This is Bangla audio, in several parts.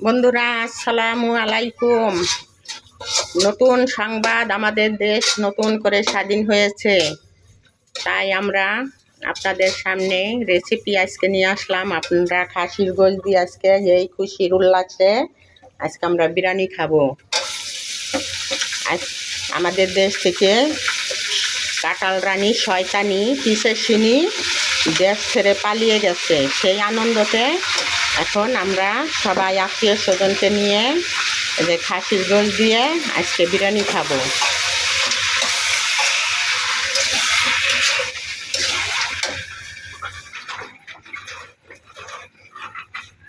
বন্ধুরা, আসসালামু আলাইকুম। নতুন সংবাদ, আমাদের দেশ নতুন করে স্বাধীন হয়েছে, তাই আমরা আপনাদের সামনে রেসিপি আজকে নিয়ে আসলাম। আপনারা খাসির গোশ দিয়ে আজকে এই খুশির উল্লাসে আজকে আমরা বিরিয়ানি খাবো। আজ আমাদের দেশ থেকে কাঁঠাল রানী শয়তানি পিসেসিনী দেশ ছেড়ে পালিয়ে গেছে। সেই আনন্দতে এখন আমরা সবাই আত্মীয় স্বজনকে নিয়ে যে খাসির গোশ দিয়ে আজকে বিরিয়ানি খাবো।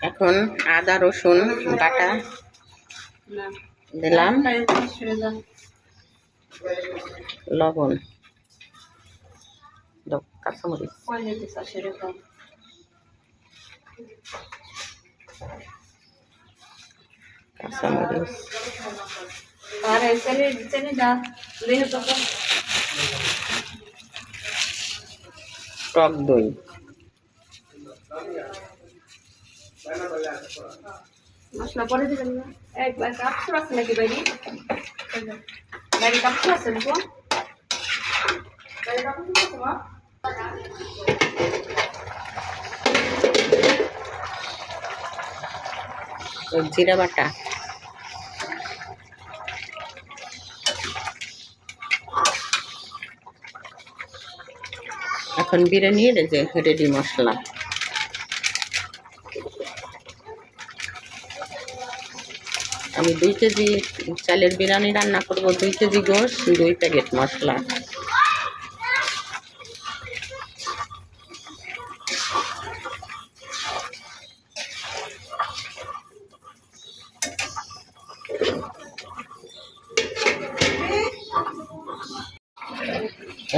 এখন আদা রসুন বাটা দিলাম, লবণ, কাঁচামরিচ, টক দই, মশলা পরে দিবেন না। একবার কাপড় আছে নাকি বাইরে? বাইরে কাপড় আছে নাকি? বাইরে কাপড় আছে মা? জিরা বাটা, এখন বিরিয়ানির যে রেডি মশলা। আমি 2 কেজি চালের বিরিয়ানি রান্না করব, 2 কেজি গোশ, 2 প্যাকেট মশলা।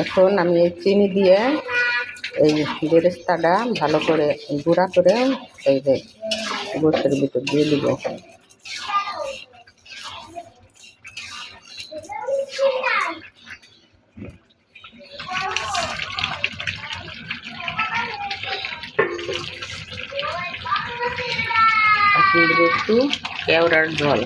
এখন আমি এই চিনি দিয়ে এই বেরেস্তাটা ভালো করে গুঁড়া করে এই যে গোশের ভিতর দিয়ে দিব। এখন দেবো একটু কেওড়ার জল।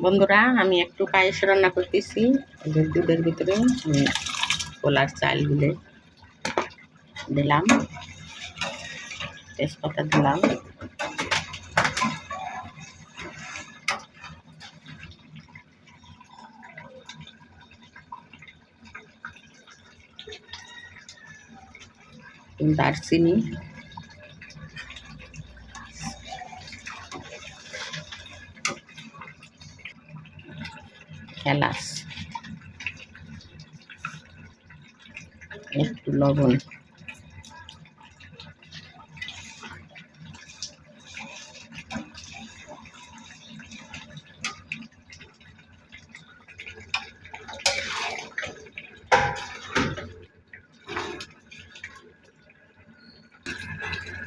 বন্ধুরা, আমি একটু পায়েস রান্না করতেছি। দুধের ভিতরে পোলার চাল গুলে দিলাম, তেজপাতা দিলাম, দারচিনি, এলাচ, একটু লবণ,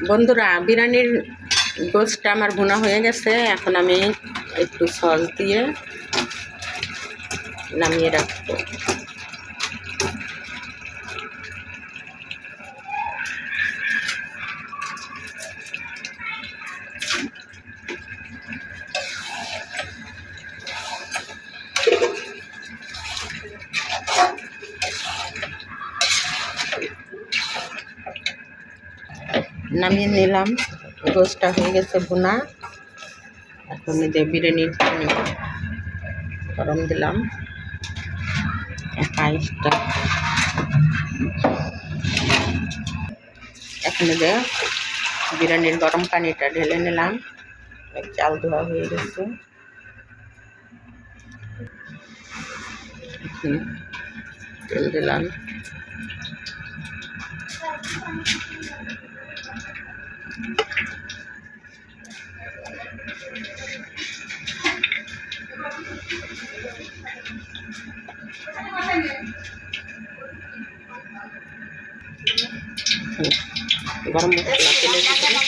বন্ধুরা, বিরিয়ানির গোশটা আমার ভুনা হয়ে গেছে। এখন আমি একটু সস দিয়ে নামিয়ে রাখবো। নামিয়ে নিলাম, গোশটা হয়ে গেছে ভুনা। এখন যে বিরিয়ানির পানি গরম দিলাম, পায়েসটা এখন যে বিরিয়ানির গরম পানিটা ঢেলে নিলাম। চাল ধোয়া হয়ে গেছে, তেল দিলাম, গরম মশলা তেলের ভিতরে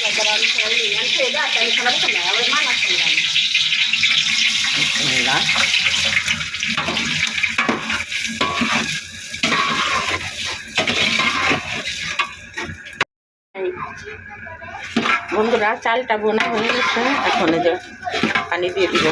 বন্ধুরা চালটা বোনা হয়ে গেছে, এখন এই যে পানি দিয়ে দিব।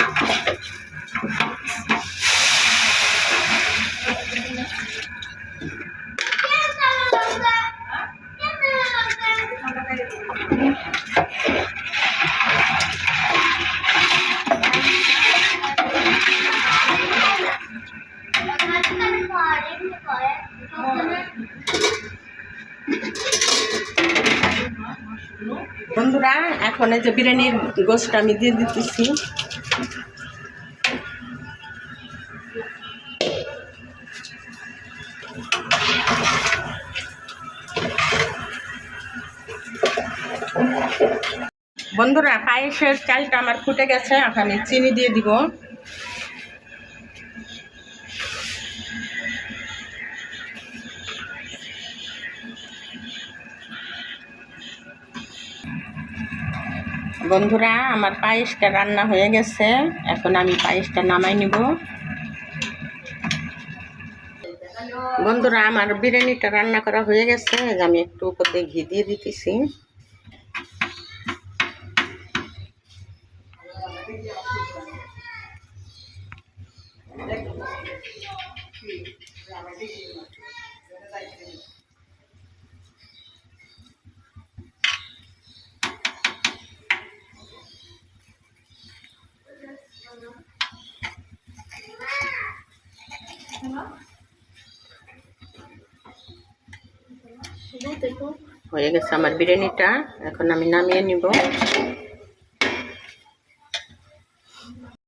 বন্ধুরা এখন এই যে বিরিয়ানির গোশটা আমি দিয়ে দিতেছি। বন্ধুরা পায়েসের চালটা আমার ফুটে গেছে, এখন আমি চিনি দিয়ে দিব। বন্ধুরা আমার পায়েসটা রান্না হয়ে গেছে, এখন আমি পায়েসটা নামাই নিব। বন্ধুরা আমার বিরিয়ানিটা রান্না করা হয়ে গেছে, আমি একটু উপর দিয়ে ঘি দিয়ে দিতেছি। হয়ে গেছে আমার বিরিয়ানিটা, এখন আমি নামিয়ে নিব।